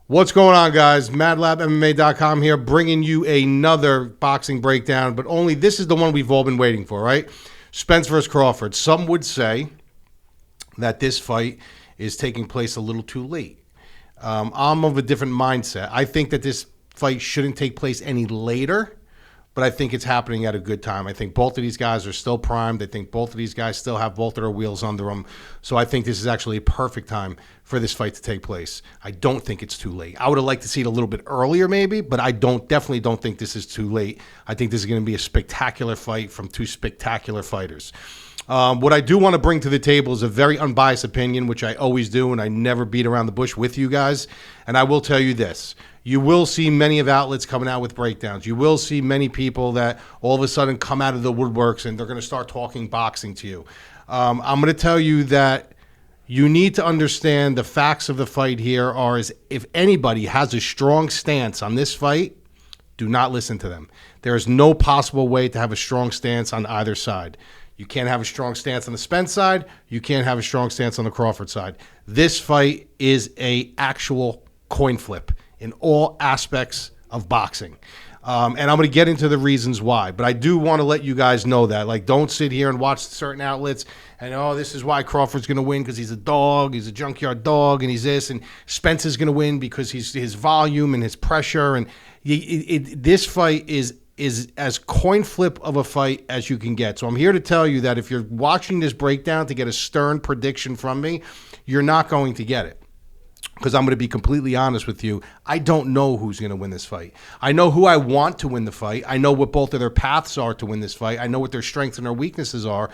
What's going on, guys? MadLabmma.com here, bringing you another boxing breakdown, but only this is the one we've all been waiting for, right? Spence versus Crawford. Some would say that this fight is taking place a little too late. I'm of a different mindset. I think that this fight shouldn't take place any later, but I think it's happening at a good time. I think both of these guys are still primed. I think both of these guys still have both of their wheels under them. So I think this is actually a perfect time for this fight to take place. I don't think it's too late. I would have liked to see it a little bit earlier maybe, but I definitely don't think this is too late. I think this is going to be a spectacular fight from two spectacular fighters. What I do want to bring to the table is a very unbiased opinion, which I always do, and I never beat around the bush with you guys. And I will tell you this. You will see many of outlets coming out with breakdowns. You will see many people that all of a sudden come out of the woodworks and they're going to start talking boxing to you. I'm going to tell you that you need to understand the facts of the fight here are is if anybody has a strong stance on this fight, do not listen to them. There is no possible way to have a strong stance on either side. You can't have a strong stance on the Spence side. You can't have a strong stance on the Crawford side. This fight is a actual coin flip in all aspects of boxing. And I'm going to get into the reasons why. But I do want to let you guys know that. Like, don't sit here and watch certain outlets and, oh, this is why Crawford's going to win because he's a dog. He's a junkyard dog, and he's this. And Spence is going to win because he's his volume and his pressure. And this fight is as coin flip of a fight as you can get. So I'm here to tell you that if you're watching this breakdown to get a stern prediction from me, you're not going to get it. Because I'm going to be completely honest with you, I don't know who's going to win this fight. I know who I want to win the fight. I know what both of their paths are to win this fight. I know what their strengths and their weaknesses are.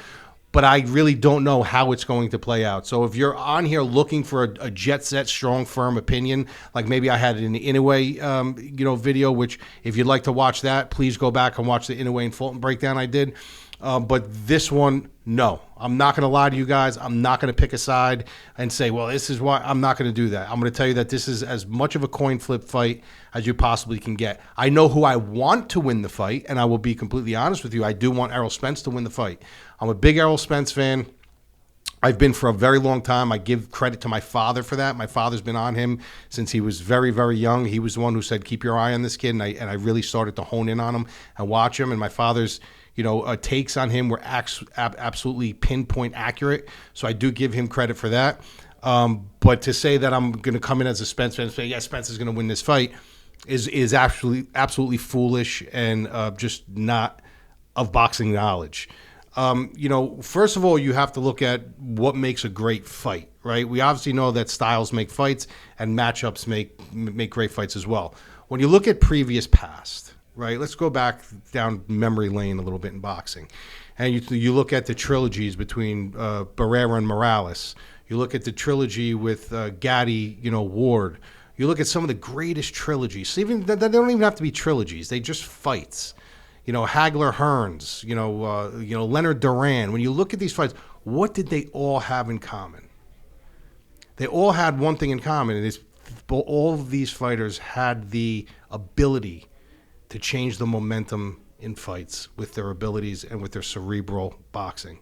But I really don't know how it's going to play out. So if you're on here looking for a jet-set, strong, firm opinion, like maybe I had it in the Inoue video, which if you'd like to watch that, please go back and watch the Inoue and Fulton breakdown I did. But this one, no. I'm not going to lie to you guys. I'm not going to pick a side and say, well, this is why. I'm not going to do that. I'm going to tell you that this is as much of a coin flip fight as you possibly can get. I know who I want to win the fight, and I will be completely honest with you. I do want Errol Spence to win the fight. I'm a big Errol Spence fan. I've been for a very long time. I give credit to my father for that. My father's been on him since he was very, very young. He was the one who said, keep your eye on this kid, and I really started to hone in on him and watch him. And my father's takes on him were absolutely pinpoint accurate. So I do give him credit for that. But to say that I'm going to come in as a Spence fan and say, yeah, Spence is going to win this fight is absolutely foolish and just not of boxing knowledge. First of all, you have to look at what makes a great fight, right? We obviously know that styles make fights and matchups make great fights as well. When you look at previous past, right? Let's go back down memory lane a little bit in boxing. And you look at the trilogies between Barrera and Morales. You look at the trilogy with Gatti, Ward. You look at some of the greatest trilogies. So even they don't even have to be trilogies. They just fights. Hagler Hearns, Leonard Duran. When you look at these fights, what did they all have in common? They all had one thing in common. And all of these fighters had the ability to change the momentum in fights with their abilities and with their cerebral boxing.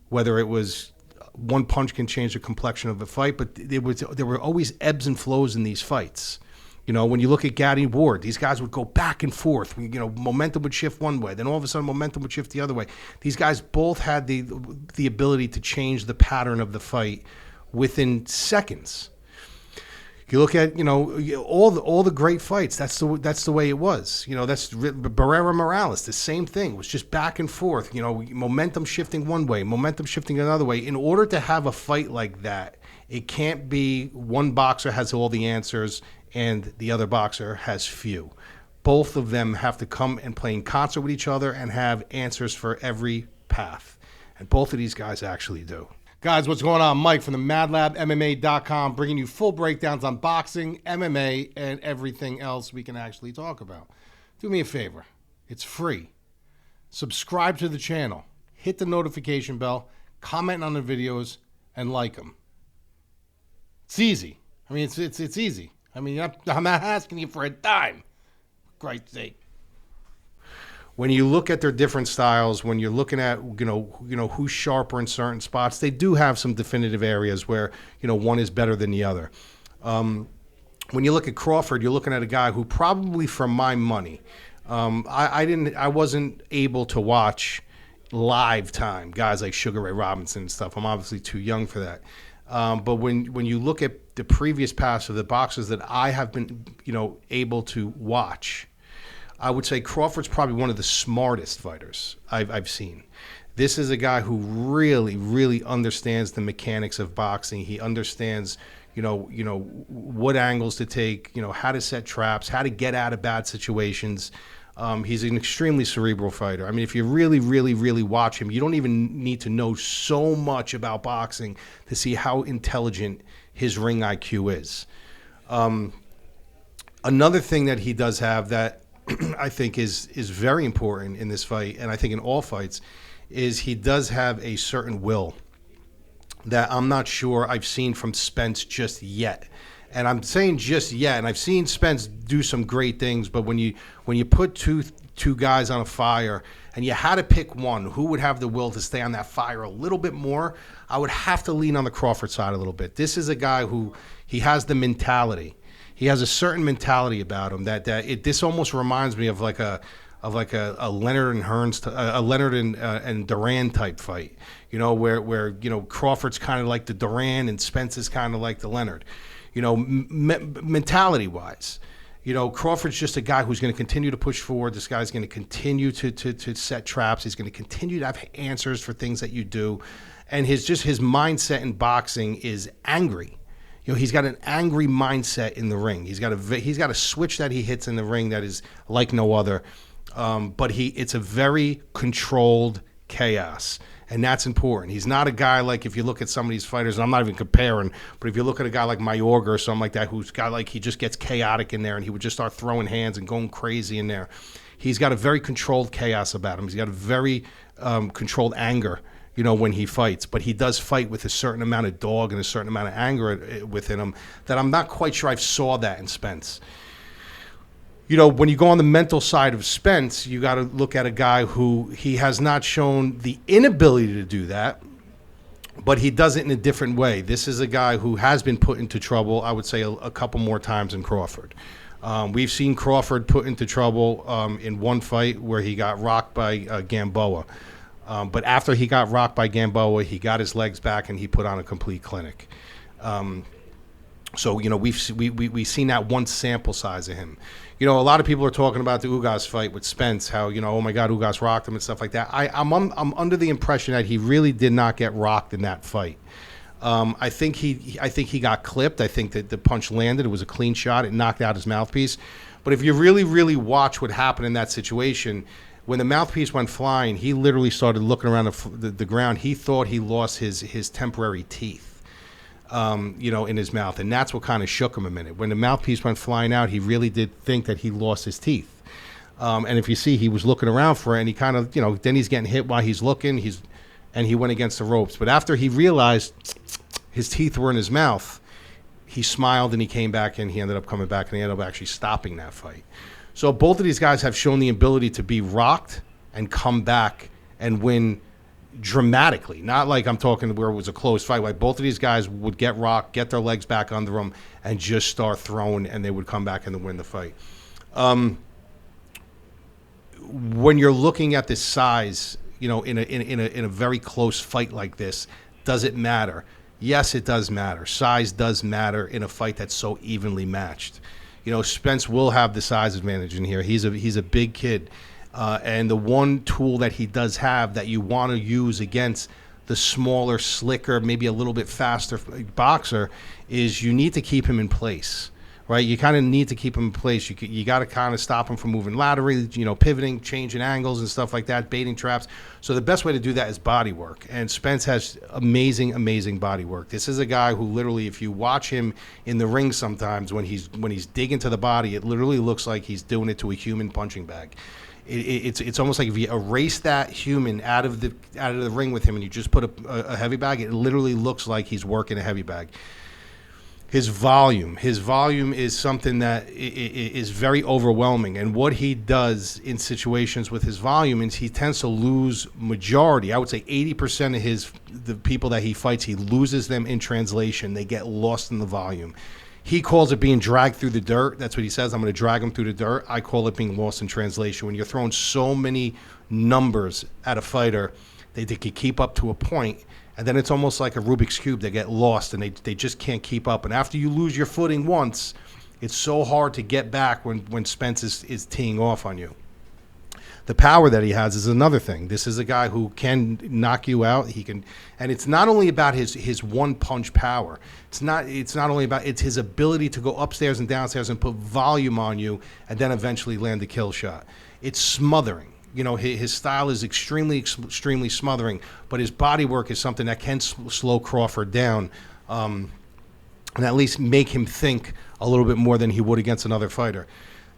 Whether it was one punch can change the complexion of a fight, but there were always ebbs and flows in these fights. When you look at Gatti Ward, these guys would go back and forth. Momentum would shift one way, then all of a sudden momentum would shift the other way. These guys both had the ability to change the pattern of the fight within seconds. You look at all the great fights. That's the way it was. That's Barrera Morales. The same thing. It was just back and forth. Momentum shifting one way, momentum shifting another way. In order to have a fight like that, it can't be one boxer has all the answers and the other boxer has few. Both of them have to come and play in concert with each other and have answers for every path. And both of these guys actually do. Guys, what's going on? Mike from the MadLabmma.com, bringing you full breakdowns on boxing, MMA, and everything else we can actually talk about. Do me a favor. It's free. Subscribe to the channel. Hit the notification bell. Comment on the videos and like them. It's easy. I mean, it's easy. I mean, I'm not asking you for a dime. For Christ's sake. When you look at their different styles, when you're looking at who's sharper in certain spots, they do have some definitive areas where one is better than the other. when you look at Crawford, you're looking at a guy who probably, for my money, I wasn't able to watch live time guys like Sugar Ray Robinson and stuff. I'm obviously too young for that. But when you look at the previous past of the boxers that I have been, able to watch, I would say Crawford's probably one of the smartest fighters I've seen. This is a guy who really, really understands the mechanics of boxing. He understands, what angles to take, how to set traps, how to get out of bad situations. He's an extremely cerebral fighter. I mean, if you really, really, really watch him, you don't even need to know so much about boxing to see how intelligent his ring IQ is. Another thing that he does have that I think is very important in this fight, and I think in all fights, is he does have a certain will that I'm not sure I've seen from Spence just yet. And I'm saying just yet, and I've seen Spence do some great things, but when you put two guys on a fire and you had to pick one who would have the will to stay on that fire a little bit more, I would have to lean on the Crawford side a little bit. This is a guy who he has the mentality. He has a certain mentality about him this almost reminds me of like a Leonard and Hearns, a Leonard and Duran type fight, where Crawford's kind of like the Duran and Spence is kind of like the Leonard. Mentality-wise, Crawford's just a guy who's going to continue to push forward. This guy's going to continue to set traps. He's going to continue to have answers for things that you do, and his mindset in boxing is angry. He's got an angry mindset in the ring. He's got a switch that he hits in the ring that is like no other. But it's a very controlled chaos. And that's important. He's not a guy like, if you look at some of these fighters, and I'm not even comparing, but if you look at a guy like Mayorga or something like that, who's got he just gets chaotic in there and he would just start throwing hands and going crazy in there. He's got a very controlled chaos about him. He's got a very controlled anger, when he fights. But he does fight with a certain amount of dog and a certain amount of anger within him that I'm not quite sure I saw that in Spence. When you go on the mental side of Spence, you got to look at a guy who he has not shown the inability to do that, but he does it in a different way. This is a guy who has been put into trouble, I would say, a couple more times than Crawford. We've seen Crawford put into trouble in one fight where he got rocked by Gamboa. But after he got rocked by Gamboa, he got his legs back and he put on a complete clinic. So, we've seen that one sample size of him. A lot of people are talking about the Ugas fight with Spence, how, oh my God, Ugas rocked him and stuff like that. I'm under the impression that he really did not get rocked in that fight. I think he got clipped. I think that the punch landed. It was a clean shot. It knocked out his mouthpiece. But if you really, really watch what happened in that situation, when the mouthpiece went flying, he literally started looking around the ground. He thought he lost his temporary teeth. In his mouth. And that's what kind of shook him a minute. When the mouthpiece went flying out, he really did think that he lost his teeth. And if you see, he was looking around for it, and he kind of, then he's getting hit while he's looking, and he went against the ropes. But after he realized his teeth were in his mouth, he smiled and he came back and he ended up coming back and he ended up actually stopping that fight. So both of these guys have shown the ability to be rocked and come back and win dramatically. Not like I'm talking where it was a close fight. Like both of these guys would get rocked, get their legs back under them, and just start throwing, and they would come back and win the fight. When you're looking at this size, in a very close fight like this, does it matter? Yes, it does matter. Size does matter in a fight that's so evenly matched. Spence will have the size advantage in here. He's a big kid. And the one tool that he does have that you want to use against the smaller, slicker, maybe a little bit faster boxer is you need to keep him in place, right? You kind of need to keep him in place. You got to kind of stop him from moving laterally, pivoting, changing angles and stuff like that, baiting traps. So the best way to do that is body work. And Spence has amazing, amazing body work. This is a guy who literally, if you watch him in the ring sometimes when he's digging to the body, it literally looks like he's doing it to a human punching bag. It's almost like if you erase that human out of the ring with him and you just put a heavy bag, it literally looks like he's working a heavy bag. His volume is something that is very overwhelming, and what he does in situations with his volume is he tends to lose majority. I would say 80% of the people that he fights, he loses them in translation. They get lost in the volume. He calls it being dragged through the dirt. That's what he says. I'm going to drag him through the dirt. I call it being lost in translation. When you're throwing so many numbers at a fighter, they could keep up to a point, and then it's almost like a Rubik's Cube. They get lost, and they just can't keep up. And after you lose your footing once, it's so hard to get back when Spence is teeing off on you. The power that he has is another thing. This is a guy who can knock you out. He can, and it's not only about his one punch power. It's not only about, it's his ability to go upstairs and downstairs and put volume on you and then eventually land a kill shot. It's smothering. You know, his style is extremely smothering, but his body work is something that can slow Crawford down, and at least make him think a little bit more than he would against another fighter.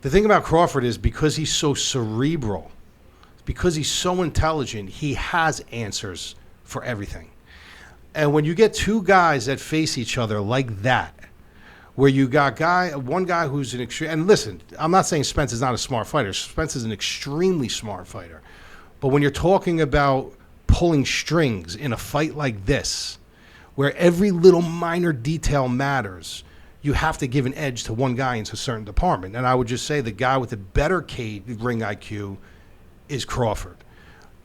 The thing about Crawford is because he's so cerebral, because he's so intelligent, he has answers for everything. And when you get two guys that face each other like that, where you got one guy who's an extreme, and listen, I'm not saying Spence is not a smart fighter. Spence is an extremely smart fighter. But when you're talking about pulling strings in a fight like this, where every little minor detail matters, you have to give an edge to one guy in a certain department. And I would just say the guy with the better ring IQ is Crawford.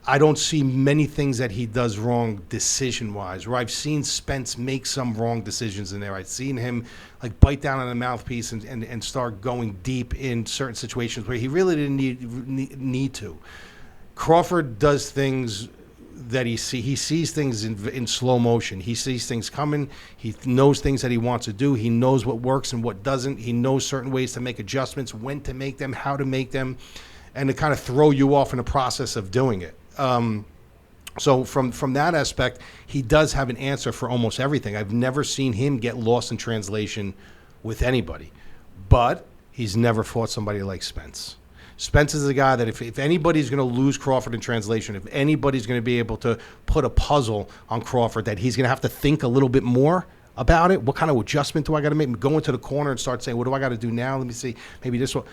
I don't see many things that he does wrong decision-wise, where I've seen Spence make some wrong decisions in there. I've seen him like bite down on the mouthpiece and start going deep in certain situations where he really didn't need to. Crawford does things that he sees things in slow motion. He sees things coming. He knows things that he wants to do. He knows what works and what doesn't. He knows certain ways to make adjustments, when to make them, how to make them, and to kind of throw you off in the process of doing it. So from that aspect, he does have an answer for almost everything. I've never seen him get lost in translation with anybody, but he's never fought somebody like Spence. Spence is a guy that if anybody's going to lose Crawford in translation, if anybody's going to be able to put a puzzle on Crawford, that he's going to have to think a little bit more about it. What kind of adjustment do I got to make? Go into the corner and start saying, what do I got to do now? Let me see. Maybe this one.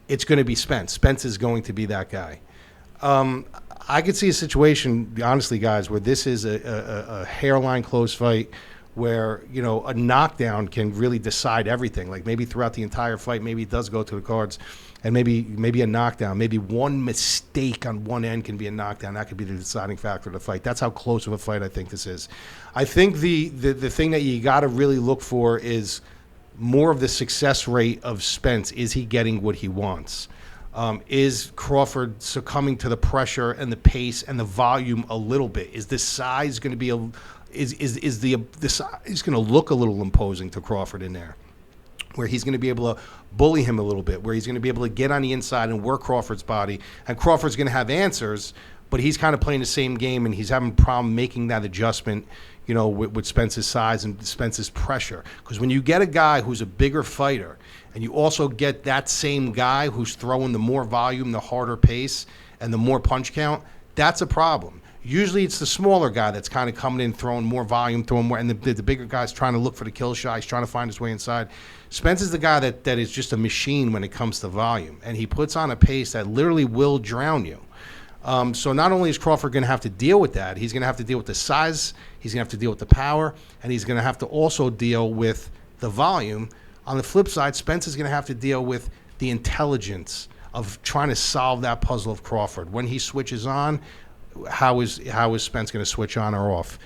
It's going to be Spence. Spence is going to be that guy. I could see a situation, honestly, guys, where this is a hairline close fight where, you know, a knockdown can really decide everything. Like maybe throughout the entire fight, maybe it does go to the cards, and maybe a knockdown. Maybe one mistake on one end can be a knockdown. That could be the deciding factor of the fight. That's how close of a fight I think this is. I think the thing that you got to really look for is more of the success rate of Spence. Is he getting what he wants? Is Crawford succumbing to the pressure and the pace and the volume a little bit? Is the size going to be the size going to look a little imposing to Crawford in there, where he's going to be able to bully him a little bit, where he's going to be able to get on the inside and work Crawford's body, and Crawford's going to have answers, but he's kind of playing the same game and he's having a problem making that adjustment, you know, with Spence's size and Spence's pressure. Because when you get a guy who's a bigger fighter, and you also get that same guy who's throwing the more volume, the harder pace, and the more punch count, that's a problem. Usually it's the smaller guy that's kind of coming in, throwing more volume, throwing more, and the bigger guy's trying to look for the kill shot. He's trying to find his way inside. Spence is the guy that is just a machine when it comes to volume, and he puts on a pace that literally will drown you. So not only is Crawford going to have to deal with that, he's going to have to deal with the size, he's going to have to deal with the power, and he's going to have to also deal with the volume. On the flip side, Spence is going to have to deal with the intelligence of trying to solve that puzzle of Crawford. When he switches on, how is Spence going to switch on or off?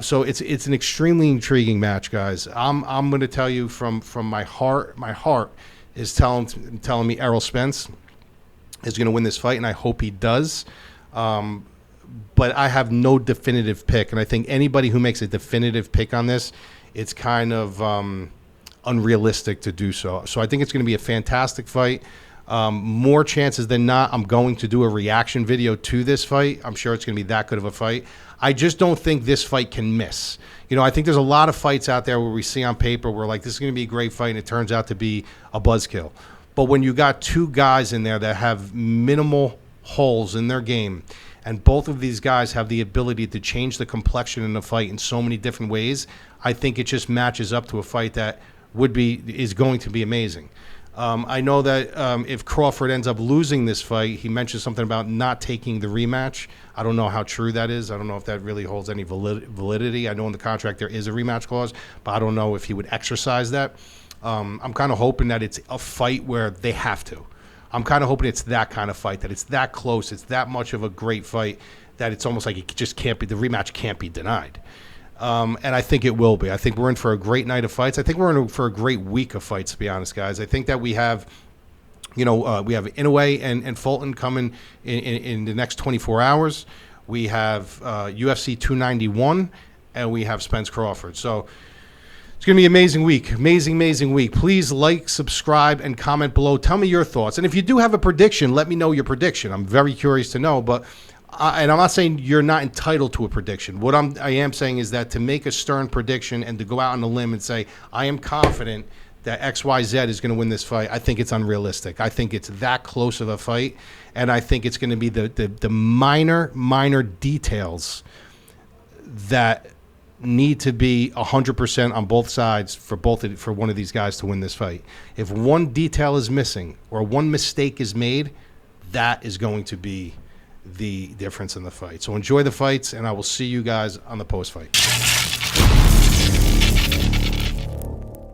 So it's an extremely intriguing match, guys. I'm going to tell you from my heart. My heart is telling me Errol Spence is going to win this fight, and I hope he does. But I have no definitive pick, and I think anybody who makes a definitive pick on this, it's kind of unrealistic to do so. So I think it's going to be a fantastic fight. More chances than not, I'm going to do a reaction video to this fight. I'm sure it's going to be that good of a fight. I just don't think this fight can miss. You know, I think there's a lot of fights out there where we see on paper where like this is going to be a great fight, and it turns out to be a buzzkill. But when you got two guys in there that have minimal holes in their game, and both of these guys have the ability to change the complexion in the fight in so many different ways, I think it just matches up to a fight that is going to be amazing. I know that if Crawford ends up losing this fight, he mentioned something about not taking the rematch. I don't know how true that is. I don't know if that really holds any validity. I know in the contract there is a rematch clause, but I don't know if he would exercise that. I'm kind of hoping that it's a fight where they have to. I'm kind of hoping it's that kind of fight, that it's that close, it's that much of a great fight that it's almost like it just can't be, the rematch can't be denied. And I think it will be. I think we're in for a great night of fights. I think we're in for a great week of fights, to be honest, guys. I think that we have, we have Inoue and Fulton coming in the next 24 hours. We have UFC 291, and we have Spence Crawford. So it's going to be an amazing week. Amazing week. Please like, subscribe, and comment below. Tell me your thoughts. And if you do have a prediction, let me know your prediction. I'm very curious to know. But and I'm not saying you're not entitled to a prediction. What I am saying is that to make a stern prediction and to go out on a limb and say, I am confident that XYZ is going to win this fight, I think it's unrealistic. I think it's that close of a fight, and I think it's going to be the minor details that need to be 100% on both sides for one of these guys to win this fight. If one detail is missing or one mistake is made, that is going to be the difference in the fight. So enjoy the fights, and I will see you guys on the post-fight.